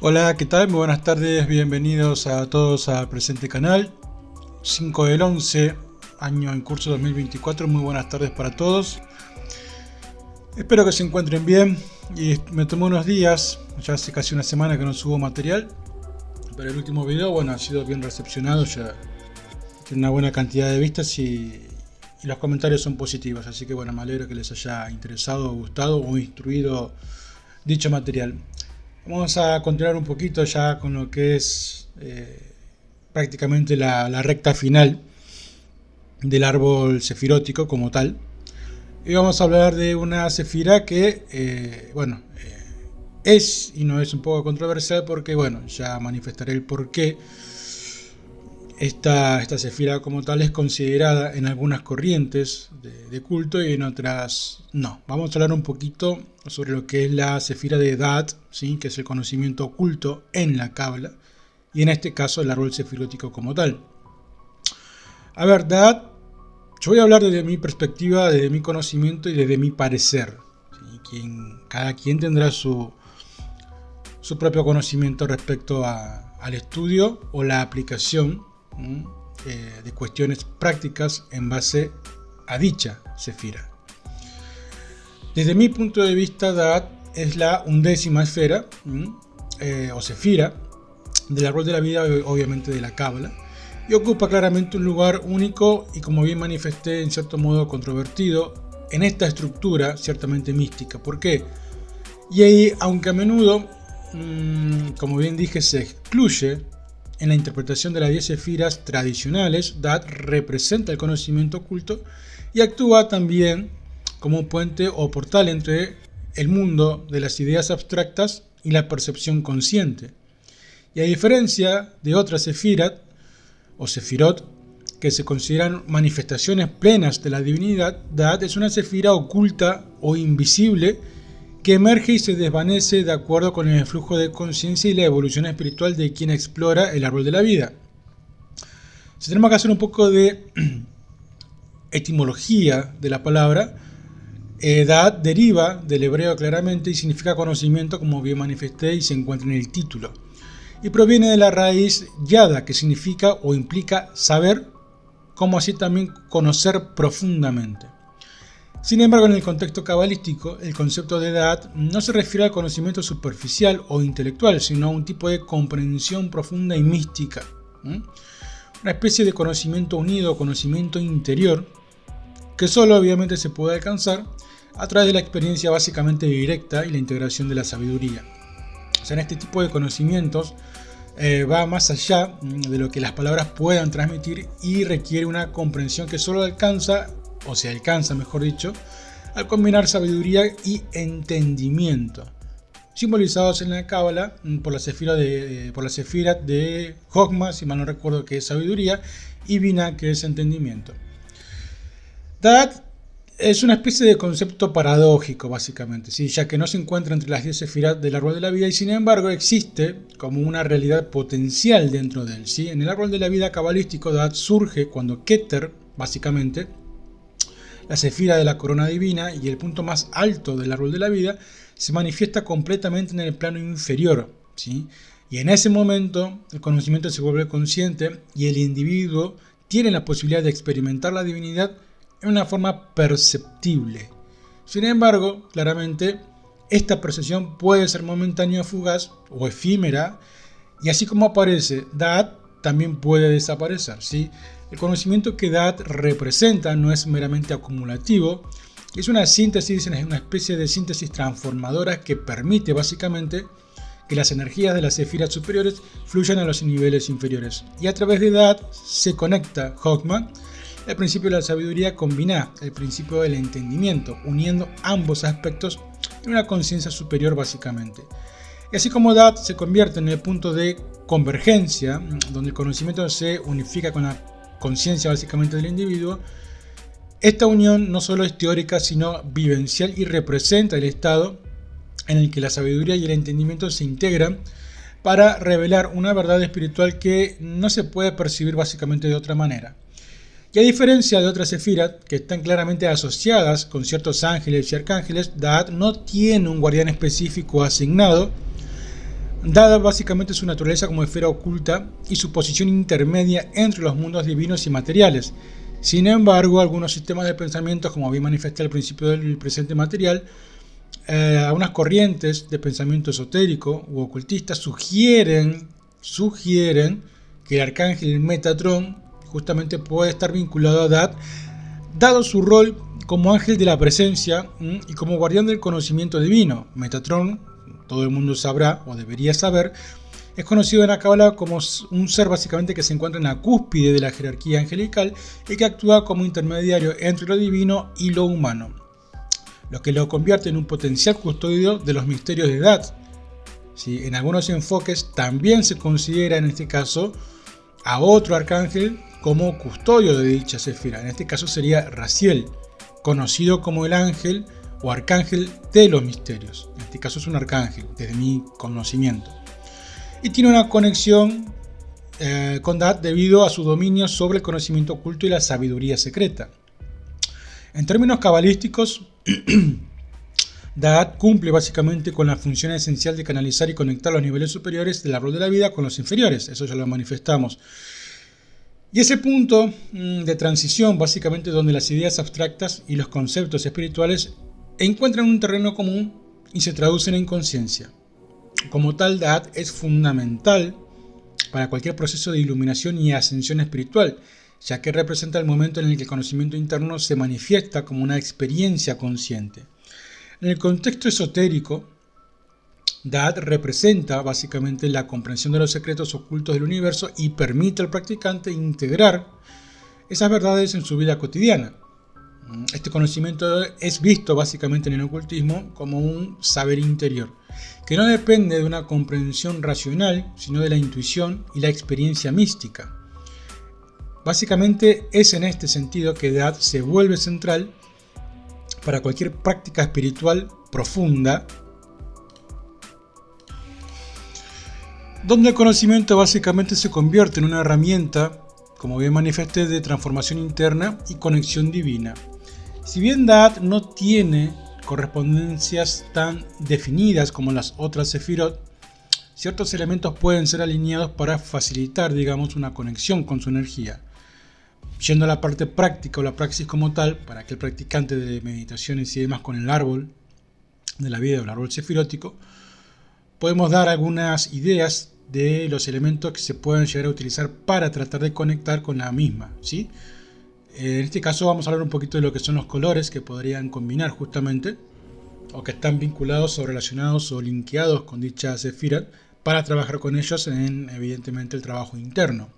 Hola, ¿qué tal? Muy buenas tardes, bienvenidos a todos al presente canal. 5 del 11, año en curso 2024, muy buenas tardes para todos. Espero que se encuentren bien y me tomé unos días, ya hace casi una semana que no subo material, pero el último video, bueno, ha sido bien recepcionado, ya tiene una buena cantidad de vistas y los comentarios son positivos, así que bueno, me alegro que les haya interesado, gustado o instruido dicho material. Vamos a continuar un poquito ya con lo que es prácticamente la recta final del árbol sefirótico como tal. Y vamos a hablar de una sefira que, es y no es un poco controversial porque, bueno, ya manifestaré el por qué esta sefira como tal es considerada en algunas corrientes de culto y en otras no. Vamos a hablar un poquito sobre lo que es la sefira de Da'at, ¿sí? Que es el conocimiento oculto en la Cábala, y en este caso el árbol sefirótico como tal. A ver, Da'at, yo voy a hablar desde mi perspectiva, desde mi conocimiento y desde mi parecer, ¿sí? Cada quien tendrá su propio conocimiento respecto al estudio o la aplicación de cuestiones prácticas en base a dicha sefira. Desde mi punto de vista, Da'at es la 11ª esfera o sefira del árbol de la vida, obviamente de la Cábala, y ocupa claramente un lugar único y, como bien manifesté, en cierto modo controvertido en esta estructura ciertamente mística. ¿Por qué? Y ahí, aunque a menudo, como bien dije, se excluye en la interpretación de las 10 sefiras tradicionales, Da'at representa el conocimiento oculto y actúa también como un puente o portal entre el mundo de las ideas abstractas y la percepción consciente. Y a diferencia de otras sefirat o sefirot que se consideran manifestaciones plenas de la divinidad, Da'at es una sefira oculta o invisible que emerge y se desvanece de acuerdo con el flujo de conciencia y la evolución espiritual de quien explora el árbol de la vida. Si tenemos que hacer un poco de etimología de la palabra, Da'at deriva del hebreo claramente y significa conocimiento, como bien manifesté y se encuentra en el título. Y proviene de la raíz yada, que significa o implica saber, como así también conocer profundamente. Sin embargo, en el contexto cabalístico, el concepto de Da'at no se refiere al conocimiento superficial o intelectual, sino a un tipo de comprensión profunda y mística. Una especie de conocimiento unido, conocimiento interior, que solo obviamente se puede alcanzar a través de la experiencia básicamente directa y la integración de la sabiduría. O sea, en este tipo de conocimientos va más allá de lo que las palabras puedan transmitir y requiere una comprensión que solo alcanza, o se alcanza mejor dicho, al combinar sabiduría y entendimiento, simbolizados en la Cábala por la sefira de Jokma, si mal no recuerdo, que es sabiduría, y Binah, que es entendimiento. Da'at es una especie de concepto paradójico, básicamente, ¿sí? Ya que no se encuentra entre las 10 sefirot del árbol de la vida y sin embargo existe como una realidad potencial dentro de él, ¿sí? En el árbol de la vida cabalístico, Da'at surge cuando Keter, básicamente, la sefira de la corona divina y el punto más alto del árbol de la vida, se manifiesta completamente en el plano inferior, ¿sí? Y en ese momento el conocimiento se vuelve consciente y el individuo tiene la posibilidad de experimentar la divinidad en una forma perceptible. Sin embargo, claramente, esta percepción puede ser momentánea, fugaz o efímera, y así como aparece Da'at, también puede desaparecer, ¿sí? El conocimiento que Da'at representa no es meramente acumulativo, es una síntesis, es una especie de síntesis transformadora que permite básicamente que las energías de las sefiras superiores fluyan a los niveles inferiores. Y a través de Da'at se conecta Jokma, el principio de la sabiduría, con Binah, el principio del entendimiento, uniendo ambos aspectos en una conciencia superior básicamente. Y así como Da'at se convierte en el punto de convergencia, donde el conocimiento se unifica con la conciencia básicamente del individuo, esta unión no solo es teórica sino vivencial y representa el estado en el que la sabiduría y el entendimiento se integran para revelar una verdad espiritual que no se puede percibir básicamente de otra manera. Y a diferencia de otras sefirat que están claramente asociadas con ciertos ángeles y arcángeles, Da'at no tiene un guardián específico asignado, Dada básicamente su naturaleza como esfera oculta y su posición intermedia entre los mundos divinos y materiales. Sin embargo, algunos sistemas de pensamiento, como bien manifesté al principio del presente material, algunas corrientes de pensamiento esotérico u ocultista sugieren que el arcángel Metatron justamente puede estar vinculado a Da'at, dado su rol como ángel de la presencia y como guardián del conocimiento divino. Metatron, todo el mundo sabrá o debería saber, es conocido en la Cábala como un ser básicamente que se encuentra en la cúspide de la jerarquía angelical y que actúa como intermediario entre lo divino y lo humano, lo que lo convierte en un potencial custodio de los misterios de Da'at. ¿Sí? En algunos enfoques también se considera en este caso a otro arcángel como custodio de dicha sefira. En este caso sería Raziel, conocido como el ángel o arcángel de los misterios. En este caso es un arcángel, desde mi conocimiento. Y tiene una conexión con Da'at debido a su dominio sobre el conocimiento oculto y la sabiduría secreta. En términos cabalísticos, Da'at cumple básicamente con la función esencial de canalizar y conectar los niveles superiores del árbol de la vida con los inferiores. Eso ya lo manifestamos. Y ese punto de transición, básicamente donde las ideas abstractas y los conceptos espirituales encuentran un terreno común y se traducen en conciencia. Como tal, Da'at es fundamental para cualquier proceso de iluminación y ascensión espiritual, ya que representa el momento en el que el conocimiento interno se manifiesta como una experiencia consciente. En el contexto esotérico, Da'at representa básicamente la comprensión de los secretos ocultos del universo y permite al practicante integrar esas verdades en su vida cotidiana. Este conocimiento es visto básicamente en el ocultismo como un saber interior, que no depende de una comprensión racional, sino de la intuición y la experiencia mística. Básicamente es en este sentido que Da'at se vuelve central para cualquier práctica espiritual profunda, donde el conocimiento básicamente se convierte en una herramienta, como bien manifesté, de transformación interna y conexión divina. Si bien Da'at no tiene correspondencias tan definidas como las otras sefirot, ciertos elementos pueden ser alineados para facilitar, digamos, una conexión con su energía. Yendo a la parte práctica o la praxis como tal, para aquel practicante de meditaciones y demás con el árbol de la vida o el árbol sefirótico, podemos dar algunas ideas de los elementos que se pueden llegar a utilizar para tratar de conectar con la misma, ¿sí? En este caso vamos a hablar un poquito de lo que son los colores que podrían combinar justamente, o que están vinculados o relacionados o linkeados con dicha sefira, para trabajar con ellos en, evidentemente, el trabajo interno.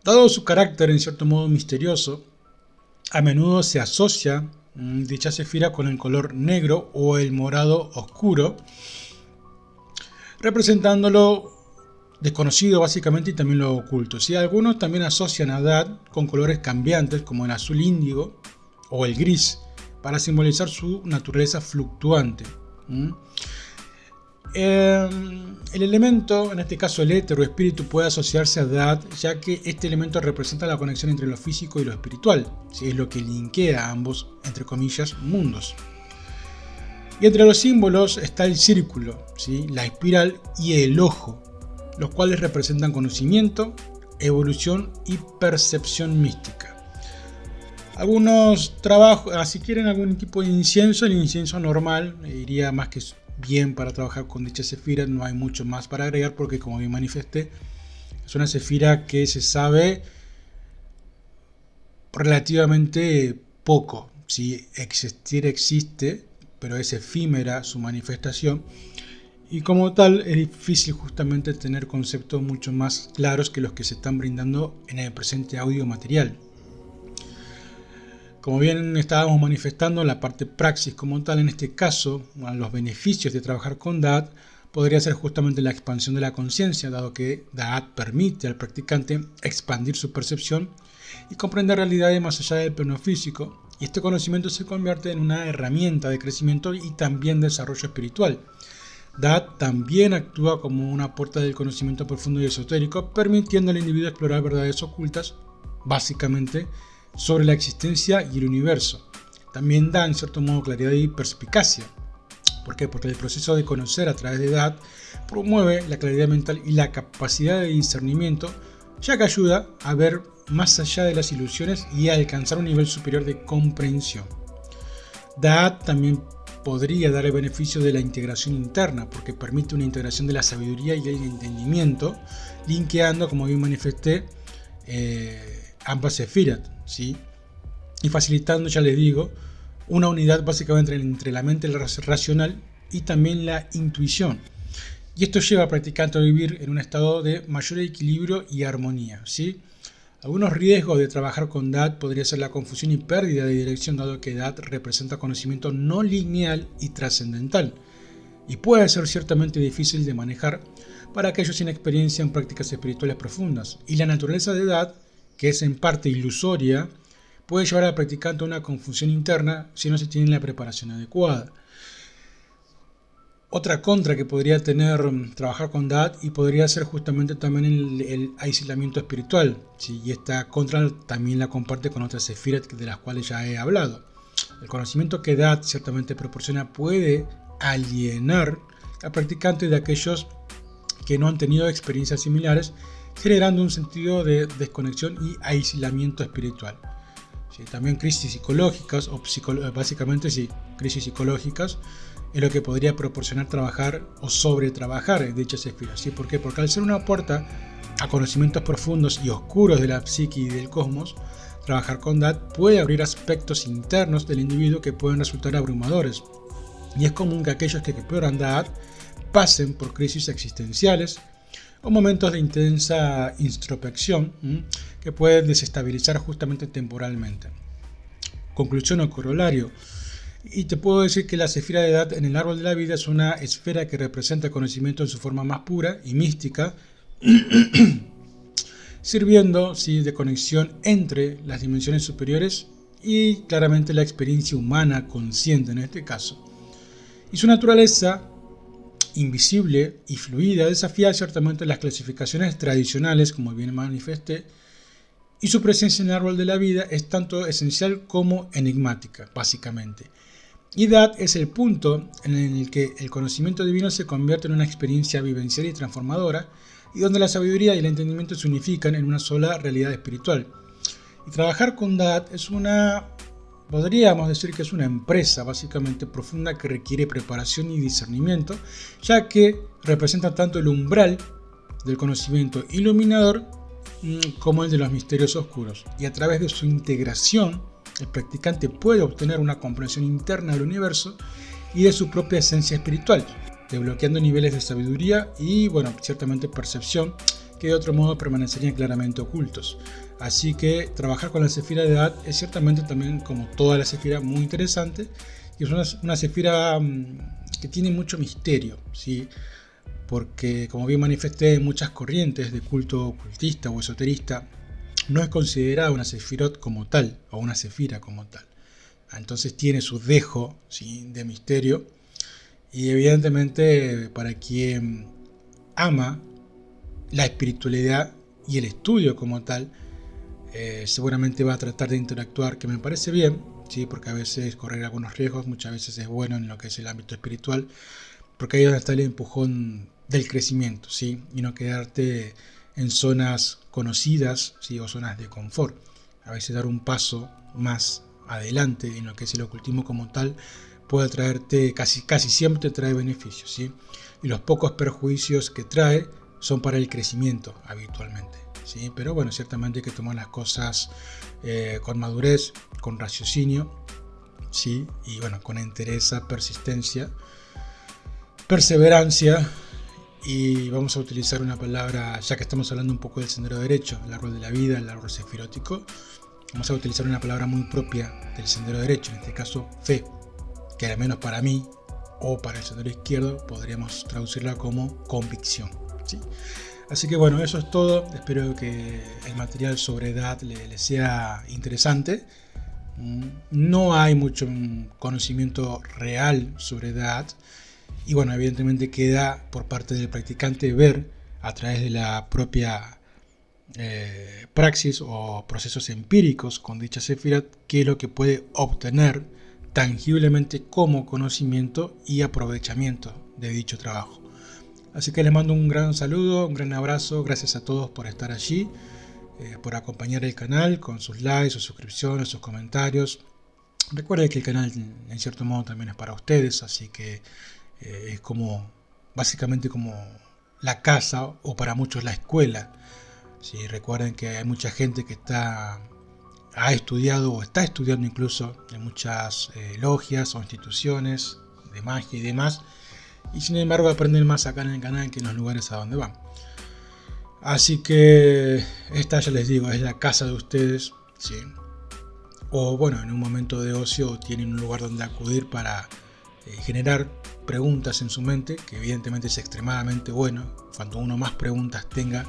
Dado su carácter en cierto modo misterioso, a menudo se asocia dicha sefira con el color negro o el morado oscuro, representando lo desconocido básicamente y también lo oculto. ¿Sí? Algunos también asocian a Da'at con colores cambiantes como el azul índigo o el gris para simbolizar su naturaleza fluctuante. El elemento, en este caso el éter o espíritu, puede asociarse a Da'at, ya que este elemento representa la conexión entre lo físico y lo espiritual, ¿sí? Es lo que linkea a ambos, entre comillas, mundos. Y entre los símbolos está el círculo, ¿sí? La espiral y el ojo, los cuales representan conocimiento, evolución y percepción mística. Algunos trabajos, si quieren algún tipo de incienso, el incienso normal iría más que bien para trabajar con dicha sefira. No hay mucho más para agregar porque, como bien manifesté, es una sefira que se sabe relativamente poco. Si existir existe, pero es efímera su manifestación y como tal es difícil justamente tener conceptos mucho más claros que los que se están brindando en el presente audio material. Como bien estábamos manifestando, la parte praxis como tal, en este caso, los beneficios de trabajar con Da'at podría ser justamente la expansión de la conciencia, dado que Da'at permite al practicante expandir su percepción y comprender realidades más allá del plano físico, y este conocimiento se convierte en una herramienta de crecimiento y también desarrollo espiritual. Da'at también actúa como una puerta del conocimiento profundo y esotérico, permitiendo al individuo explorar verdades ocultas, básicamente sobre la existencia y el universo. También da en cierto modo claridad y perspicacia, ¿Por qué? Porque el proceso de conocer a través de edad promueve la claridad mental y la capacidad de discernimiento, ya que ayuda a ver más allá de las ilusiones y a alcanzar un nivel superior de comprensión. Da'at también podría dar el beneficio de la integración interna, porque permite una integración de la sabiduría y el entendimiento, linkeando, como bien manifesté, ambas sefirot, ¿sí? Y facilitando, ya les digo, una unidad básicamente entre la mente racional y también la intuición. Y esto lleva al practicante a vivir en un estado de mayor equilibrio y armonía, ¿sí? Algunos riesgos de trabajar con Da'at podría ser la confusión y pérdida de dirección, dado que Da'at representa conocimiento no lineal y trascendental, y puede ser ciertamente difícil de manejar para aquellos sin experiencia en prácticas espirituales profundas. Y la naturaleza de Da'at, que es en parte ilusoria, puede llevar al practicante a una confusión interna si no se tiene la preparación adecuada. Otra contra que podría tener trabajar con Da'at y podría ser justamente también el aislamiento espiritual, ¿sí? Y esta contra también la comparte con otras sefirot de las cuales ya he hablado. El conocimiento que Da'at ciertamente proporciona puede alienar al practicante de aquellos que no han tenido experiencias similares, generando un sentido de desconexión y aislamiento espiritual. ¿Sí? También crisis psicológicas, o básicamente sí, crisis psicológicas, es lo que podría proporcionar trabajar o sobretrabajar en dichas esferas. ¿Sí? ¿Por qué? Porque al ser una puerta a conocimientos profundos y oscuros de la psique y del cosmos, trabajar con Da'at puede abrir aspectos internos del individuo que pueden resultar abrumadores. Y es común que aquellos que exploran Da'at pasen por crisis existenciales o momentos de intensa introspección que pueden desestabilizar justamente temporalmente. Conclusión o corolario. Y te puedo decir que la sefira de Da'at en el árbol de la vida es una esfera que representa el conocimiento en su forma más pura y mística, sirviendo de conexión entre las dimensiones superiores y claramente la experiencia humana consciente en este caso. Y su naturaleza invisible y fluida desafía ciertamente las clasificaciones tradicionales, como bien manifesté, y su presencia en el árbol de la vida es tanto esencial como enigmática, básicamente. Y Da'at es el punto en el que el conocimiento divino se convierte en una experiencia vivencial y transformadora, y donde la sabiduría y el entendimiento se unifican en una sola realidad espiritual. Y trabajar con Da'at podríamos decir que es una empresa básicamente profunda que requiere preparación y discernimiento, ya que representa tanto el umbral del conocimiento iluminador como el de los misterios oscuros. Y a través de su integración, el practicante puede obtener una comprensión interna del universo y de su propia esencia espiritual, desbloqueando niveles de sabiduría y, ciertamente percepción que de otro modo permanecerían claramente ocultos. Así que trabajar con la sefira de Da'at es ciertamente también, como toda la sefira, muy interesante, y es una sefira que tiene mucho misterio, ¿sí? Porque, como bien manifesté, en muchas corrientes de culto ocultista o esoterista no es considerada una sefirot como tal, o una sefira como tal. Entonces tiene su dejo, ¿sí?, de misterio, y evidentemente para quien ama la espiritualidad y el estudio como tal, seguramente va a tratar de interactuar, que me parece bien, ¿sí? Porque a veces correr algunos riesgos, muchas veces es bueno en lo que es el ámbito espiritual, porque ahí es donde está el empujón del crecimiento, ¿sí? Y no quedarte en zonas conocidas, ¿sí?, o zonas de confort. A veces dar un paso más adelante en lo que es el ocultismo como tal puede traerte, casi siempre te trae beneficios, ¿sí? Y los pocos perjuicios que trae son para el crecimiento habitualmente, ¿sí? Pero ciertamente hay que tomar las cosas con madurez, con raciocinio, ¿sí? Y con entereza, persistencia, perseverancia. Y vamos a utilizar una palabra, ya que estamos hablando un poco del sendero derecho, el árbol de la vida, el árbol sefirótico, vamos a utilizar una palabra muy propia del sendero derecho, en este caso fe, que al menos para mí o para el sendero izquierdo podríamos traducirla como convicción, ¿sí? Así que eso es todo. Espero que el material sobre Da'at le sea interesante. No hay mucho conocimiento real sobre Da'at. Y evidentemente queda por parte del practicante ver a través de la propia praxis o procesos empíricos con dicha sefirot qué es lo que puede obtener tangiblemente como conocimiento y aprovechamiento de dicho trabajo. Así que les mando un gran saludo, un gran abrazo, gracias a todos por estar allí, por acompañar el canal con sus likes, sus suscripciones, sus comentarios. Recuerden que el canal en cierto modo también es para ustedes, así que es como básicamente como la casa o para muchos la escuela. Sí, recuerden que hay mucha gente que ha estudiado o está estudiando incluso en muchas logias o instituciones de magia y demás, y sin embargo aprenden más acá en el canal que en los lugares a donde van. Así que esta, ya les digo, es la casa de ustedes, ¿sí? O bueno, en un momento de ocio tienen un lugar donde acudir para generar preguntas en su mente, que evidentemente es extremadamente bueno. Cuanto uno más preguntas tenga,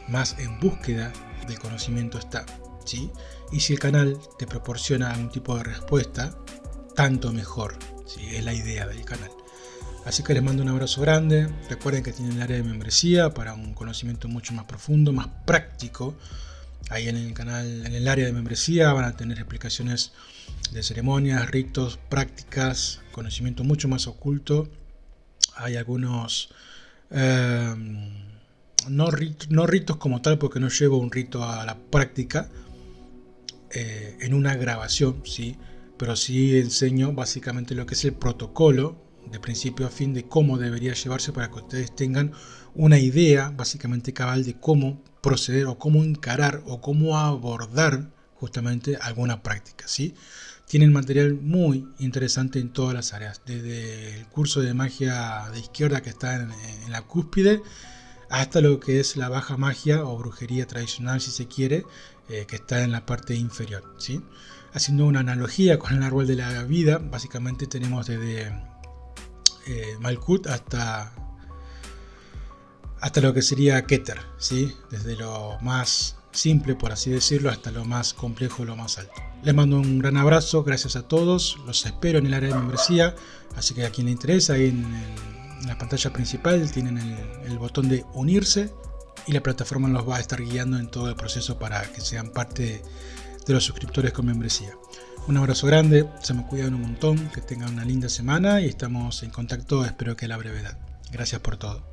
más en búsqueda del conocimiento está, ¿sí? Y si el canal te proporciona algún tipo de respuesta, tanto mejor, ¿sí? Es la idea del canal. Así que les mando un abrazo grande. Recuerden que tienen el área de membresía para un conocimiento mucho más profundo, más práctico. Ahí en el canal, en el área de membresía, van a tener explicaciones de ceremonias, ritos, prácticas, conocimiento mucho más oculto. Hay algunos no ritos como tal, porque no llevo un rito a la práctica en una grabación, ¿sí? Pero sí enseño básicamente lo que es el protocolo de principio a fin de cómo debería llevarse para que ustedes tengan una idea básicamente cabal de cómo proceder o cómo encarar o cómo abordar justamente alguna práctica, ¿sí? Tienen material muy interesante en todas las áreas, desde el curso de magia de izquierda que está en la cúspide, hasta lo que es la baja magia o brujería tradicional, si se quiere, que está en la parte inferior, ¿sí? Haciendo una analogía con el árbol de la vida, básicamente tenemos desde Malkuth hasta lo que sería Keter, ¿sí? Desde lo más simple, por así decirlo, hasta lo más complejo, lo más alto. Les mando un gran abrazo, gracias a todos, los espero en el área de membresía, así que a quien le interesa, ahí en la pantalla principal tienen el botón de unirse y la plataforma los va a estar guiando en todo el proceso para que sean parte de los suscriptores con membresía. Un abrazo grande, se me cuidan un montón, que tengan una linda semana y estamos en contacto, espero que a la brevedad. Gracias por todo.